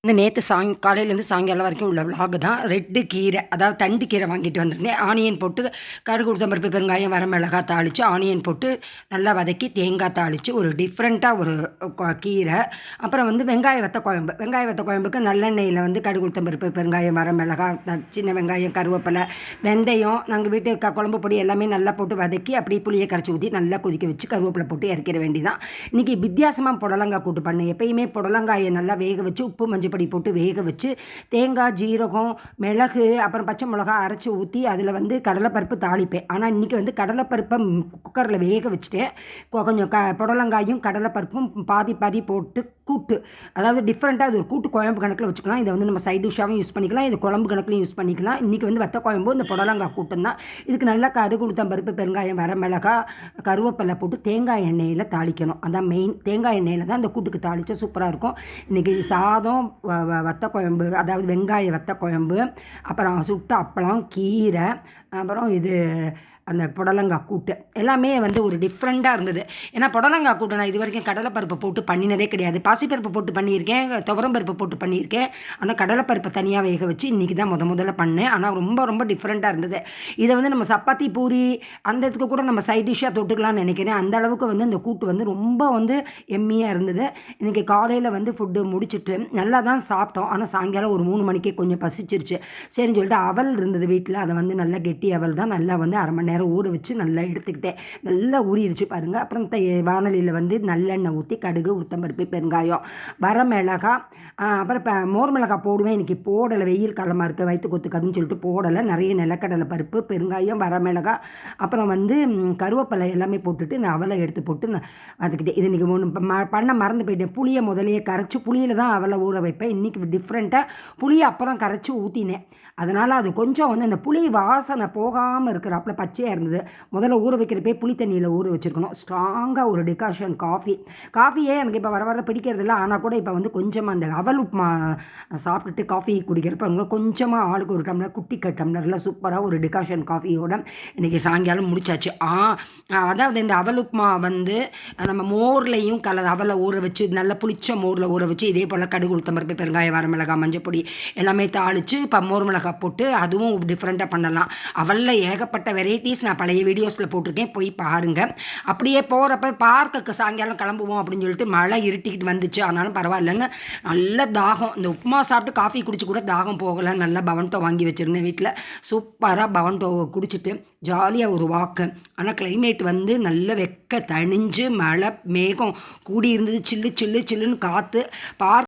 இந்த நேற்று காலையிலேருந்து சாயங்காலம் வரைக்கும் உள்ள விலாக் தான். ரெட்டு கீரை, அதாவது தண்டு கீரை வாங்கிட்டு வந்திருந்தேன். ஆனியன் போட்டு கடுகு, உளுத்தம்பருப்பு, பெருங்காயம், வரமிளகாய் தாளித்து, ஆனியன் போட்டு நல்லா வதக்கி தேங்காய் தாளித்து ஒரு டிஃப்ரெண்ட்டாக ஒரு கீரை. அப்புறம் வெங்காய வத்த குழம்பு. வெங்காய வத்த குழம்புக்கு நல்லெண்ணெயில் கடுகு, உளுத்தம்பருப்பு, பெருங்காயம், வரமிளகாய், சின்ன வெங்காயம், கருவேப்பிலை, வெந்தயம், நாங்கள் வீட்டு குழம்பு பொடி எல்லாமே நல்லா போட்டு வதக்கி அப்படியே புளியை கரைச்சி ஊற்றி நல்லா கொதிக்க வச்சு கருவேப்பிலை போட்டு இறக்கிற வேண்டிதான். இன்றைக்கி வித்தியாசமாக புடலங்காய் கூட்டு பண்ணேன். எப்பயுமே புடலங்காயை நல்லா வேக வச்சு உப்பு மஞ்சள் பொடி போட்டு வேக வச்சு தேங்காய், ஜீரகம், மிளகு, அப்புறம் பச்சை மிளகா அரைச்சி ஊற்றி அதில் கடலைப்பருப்பு தாளிப்பேன். ஆனால் இன்றைக்கி கடலைப்பருப்பை குக்கரில் வேக வச்சுட்டேன். கொஞ்சம் புடலங்காயும் கடலைப்பருப்பும் பாதி பாதி போட்டு கூட்டு, அதாவது டிஃப்ரெண்ட்டாக இது ஒரு கூட்டு குழம்பு கணக்கில் வச்சுக்கலாம். இதை நம்ம சைட் டிஷ்ஷாகவும் யூஸ் பண்ணிக்கலாம், இது குழம்பு கணக்கிலையும் யூஸ் பண்ணிக்கலாம். இன்றைக்கி வத்த குழம்பு இந்த புடலங்காய் கூட்டம் தான். இதுக்கு நல்லா கடுகு, உளுத்தம்பருப்பு, பெருங்காயம், வரமிளகாய், கருவேப்பிலை போட்டு தேங்காய் எண்ணெயில் தாளிக்கணும். அதான் மெயின். தேங்காய் எண்ணெயில் தான் இந்த கூட்டுக்கு தாளித்தா சூப்பராக இருக்கும். இன்றைக்கி சாதம், வத்த குழம்பு, அதாவது வெங்காய வத்த குழம்பு, அப்புறம் சுட்ட அப்பளம், கீரை, அப்புறம் அந்த புடலங்காய் கூட்டு எல்லாமே ஒரு டிஃப்ரெண்ட்டாக இருந்தது. ஏன்னா புடலங்காய் கூட்டு நான் இது வரைக்கும் கடலைப்பருப்பு போட்டு பண்ணினதே கிடையாது. பாசிப்பருப்பு போட்டு பண்ணியிருக்கேன், துவரம்பருப்பு போட்டு பண்ணியிருக்கேன். ஆனால் கடலைப்பருப்பை தனியாக வேக வச்சு இன்றைக்கி தான் முதல்ல பண்ணேன். ஆனால் ரொம்ப ரொம்ப டிஃப்ரெண்ட்டாக இருந்தது. இதை நம்ம சப்பாத்தி, பூரி அந்த இதுக்கு கூட நம்ம சைட் டிஷ்ஷாக தொட்டுக்கலாம்னு நினைக்கிறேன். அந்த அளவுக்கு இந்த கூட்டு ரொம்ப எம்மியாக இருந்தது. இன்றைக்கி காலையில் ஃபுட்டு முடிச்சுட்டு நல்லா தான் சாப்பிட்டோம். ஆனால் சாயங்காலம் ஒரு 3 மணிக்கே கொஞ்சம் பசிச்சிருச்சு. சரின்னு சொல்லிட்டு அவல் இருந்தது வீட்டில். அதை நல்லா கெட்டி அவல் தான், நல்லா அரை மணி நேரம் ஊற வச்சு நல்லா எடுத்துக்கிட்டேன். நல்லா ஊறிடுச்சு பாருங்கள். அப்புறம் வானலியில் நல்லெண்ணெய் ஊற்றி கடுகு, உளுத்தம்பருப்பு, பெருங்காயம், வரமிளகாய், அப்புறம் மோர் மிளகாய் போடுவேன். இன்றைக்கி போடலை, வெயில் காலமாக இருக்குது, வயிற்று கொத்துக்காதுன்னு சொல்லிட்டு போடலை. நிறைய நிலக்கடலை பருப்பு, பெருங்காயம், வரமிளகாய், அப்புறம் கருவேப்பிலை எல்லாமே போட்டுட்டு நான் அவலை எடுத்து போட்டு நான் அதுக்கிட்டே இது இன்றைக்கி பண்ண மறந்து போயிட்டேன். புளியை முதலையே கரைச்சி புளியில் தான் அவலை ஊற வைப்பேன். இன்றைக்கி டிஃப்ரெண்ட்டாக புளியை அப்போ தான் கரைச்சி ஊற்றினேன். அதனால் அது கொஞ்சம் அந்த புளி வாசனை போகாமல் இருக்கிறாப்புல பச்சையாக இருந்தது. முதல்ல ஊற வைக்கிறப்பே புளி தண்ணியில் ஊற வச்சுருக்கணும். ஸ்ட்ராங்காக ஒரு டிகாஷன் காஃபியே எனக்கு இப்போ வர பிடிக்கிறதில்ல. ஆனால் கூட இப்போ கொஞ்சமாக அந்த அவல் உப்புமா சாப்பிட்டுட்டு காஃபி குடிக்கிறப்ப கொஞ்சமாக ஆளுக்கு ஒரு டம்ளர், குட்டி டம்ளரில் சூப்பராக ஒரு டிகாஷன் காஃபியோட இன்றைக்கி சாயங்காலம் முடிச்சாச்சு. அதாவது இந்த அவல் உப்புமா நம்ம மோர்லையும் அவலை ஊற வச்சு நல்லா புளிச்ச மோரில் ஊற வச்சு இதே போல் கடுகு, உளுத்தம்பருப்பு, பெருங்காயம், வரமிளகாய், மஞ்சள் பொடி எல்லாமே தாளித்து இப்போ மோர் மிளகாய் போட்டு அதுவும் டிஃப்ரெண்ட்டாக பண்ணலாம். அவலில் ஏகப்பட்ட வெரைட்டிஸ் நான் பழைய வீடியோஸில் போட்டிருக்கேன், போய் பாருங்கள். அப்படியே போகிறப்ப பார்க்குக்கு சாயங்காலம் கிளம்புவோம் அப்படின்னு சொல்லிட்டு மழை இருட்டிக்கிட்டு வந்துச்சு. ஆனாலும் பரவாயில்லன்னு நல்ல தாகம், இந்த உப்புமா சாப்பிட்டு காஃபி குடிச்சு கூட தாகம் போகலை. நல்லா பவன்டோ வாங்கி வச்சுருந்தேன் வீட்டில். சூப்பராக பவன்டோ குடிச்சிட்டு ஜாலியாக ஒரு வாக்கு. ஆனால் கிளைமேட் நல்ல வெக்க தணிஞ்சு மழை மேகம் கூடி இருந்தது. சில்லுன்னு காற்று.